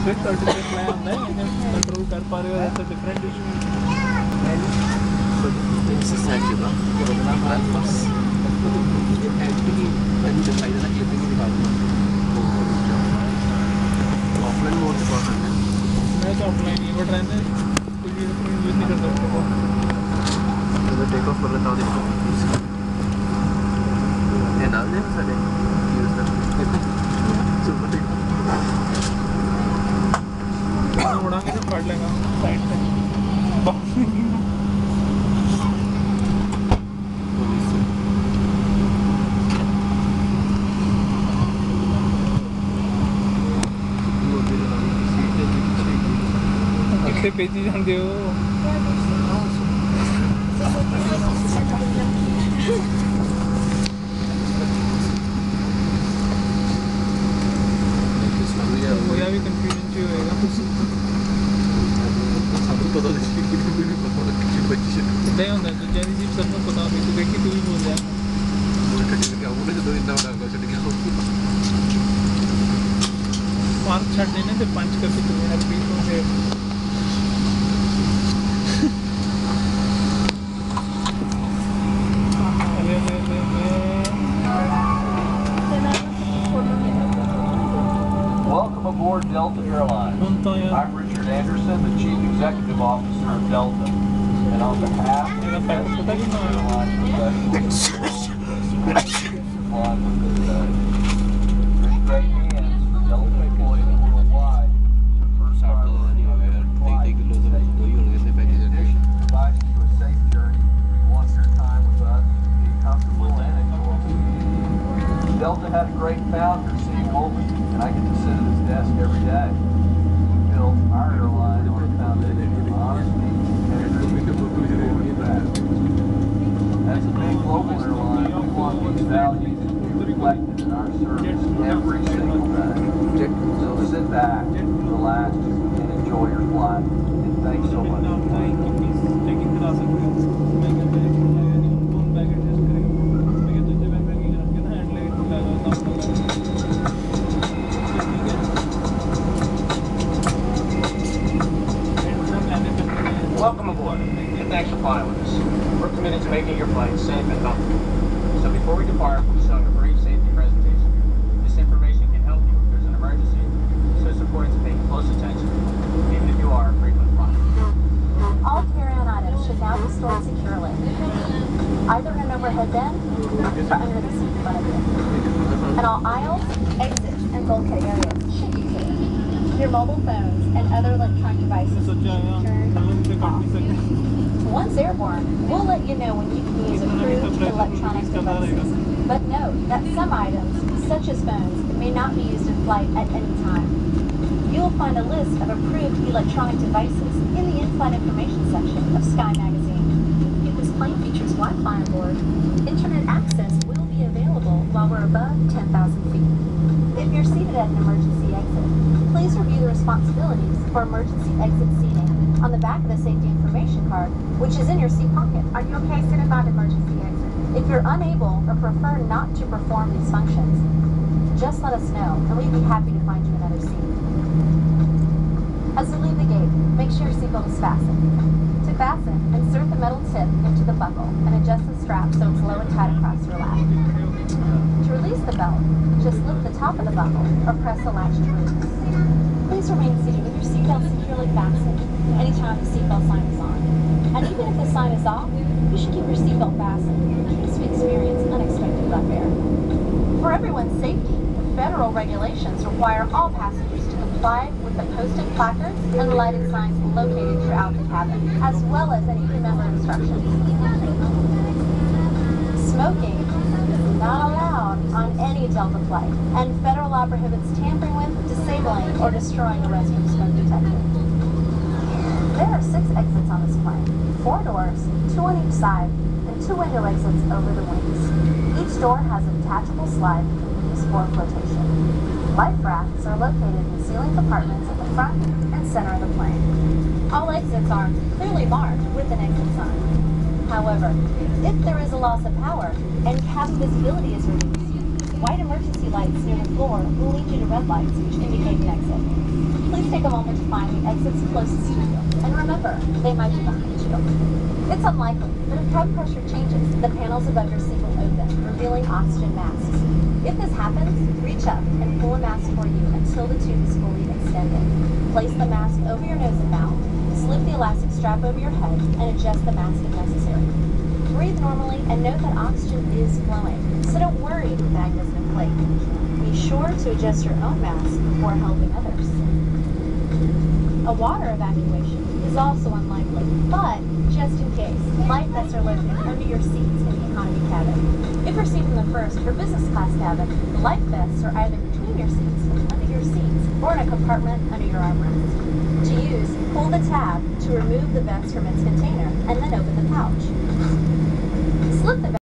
Agar 30 पे fly आंदा है, इन्हें control कर पा रहे हो ऐसा different issue. This is actually offline mode मैं तो offline ही बट रहने कुछ भी यूज़ नहीं कर सकता. तो take off कर लेता हूँ ये डाल दे सारे यूज़ कर सुपर टेक उड़ा के तो पढ़ लेगा साइड से. कितने पेजी जानते हो? मुझे भी कंफ्यूजन चाहिए होगा. नहीं होता तो जैसी चीज़ सबको पता होगी तो देखिए तू भी बोल जाए. मार्क छाट देने से पंच करके तुम्हें बीचों से Welcome aboard Delta Airlines. I'm Richard Anderson, the Chief Executive Officer of Delta. And on behalf of the airline professionals, fly with us today. Bring great hands for Delta employees worldwide. First time in addition to providing you a safe journey, we want your time with us to be comfortable and enjoyable. Delta had a great founder, Steve Holman, and I get to sit at his desk every day. We built our airline on a foundation of honesty, integrity, and feedback. As a big global airline, we want these values to be reflected in our service every single day. So sit back, relax, and enjoy your flight. And thanks so much. Welcome aboard, and thanks for flying with us. We're committed to making your flight safe and comfortable. So before we depart, we'll be showing a brief safety presentation. This information can help you if there's an emergency, so it's important to pay close attention, even if you are a frequent flyer. All carry-on items should now be stored securely, either in an overhead bin or under the seat in front of you. And all aisles, exits, and bulkhead areas should be clear. Your mobile phones and other electronic devices should be turned off. Once airborne, we'll let you know when you can use approved electronic devices. But note that some items, such as phones, may not be used in flight at any time. You will find a list of approved electronic devices in the in-flight information section of Sky Magazine. If this plane features Wi-Fi on board, internet access will be available while we're above 10,000 feet. If you're seated at an emergency exit, please review the responsibilities for emergency exit seating on the back of the safety information card, which is in your seat pocket. Are you okay sitting by the emergency exit? If you're unable or prefer not to perform these functions, just let us know and we'd be happy to find you another seat. As we leave the gate, make sure your seatbelt is fastened. To fasten, insert the metal tip into the buckle and adjust the strap so it's low and tight across your lap. To release the belt, just lift the top of the buckle or press the latch to release. Please remain seated with your seatbelt securely fastened anytime the seatbelt sign is on. And even if the sign is off, you should keep your seatbelt fastened in case we experience unexpected rough air. For everyone's safety, federal regulations require all passengers to comply with the posted placards and lighted signs located throughout the cabin, as well as any crew member instructions. Smoking is not allowed on any Delta flight, and federal law prohibits tampering with, disabling, or destroying a restroom smoke detector. There are 6 exits on this plane, 4 doors, 2 on each side, and 2 window exits over the wings. Each door has a detachable slide that can be used for flotation. Life rafts are located in ceiling compartments at the front and center of the plane. All exits are clearly marked with an exit sign. However, if there is a loss of power and cabin visibility is reduced, white emergency lights near the floor will lead you to red lights which indicate an exit. Please stay Take a moment to find the exits closest to you. And remember, they might be behind you. It's unlikely, but if cabin pressure changes, the panels above your seat will open, revealing oxygen masks. If this happens, reach up and pull a mask for you until the tube is fully extended. Place the mask over your nose and mouth, slip the elastic strap over your head, and adjust the mask if necessary. Breathe normally and note that oxygen is flowing, so don't worry if the bag doesn't inflate. Be sure to adjust your own mask before helping others. A water evacuation is also unlikely, but just in case, life vests are located under your seats in the economy cabin. If you're seated in the first or business class cabin, the life vests are either between your seats, under your seats, or in a compartment under your armrest. To use, pull the tab to remove the vest from its container and then open the pouch. Slip the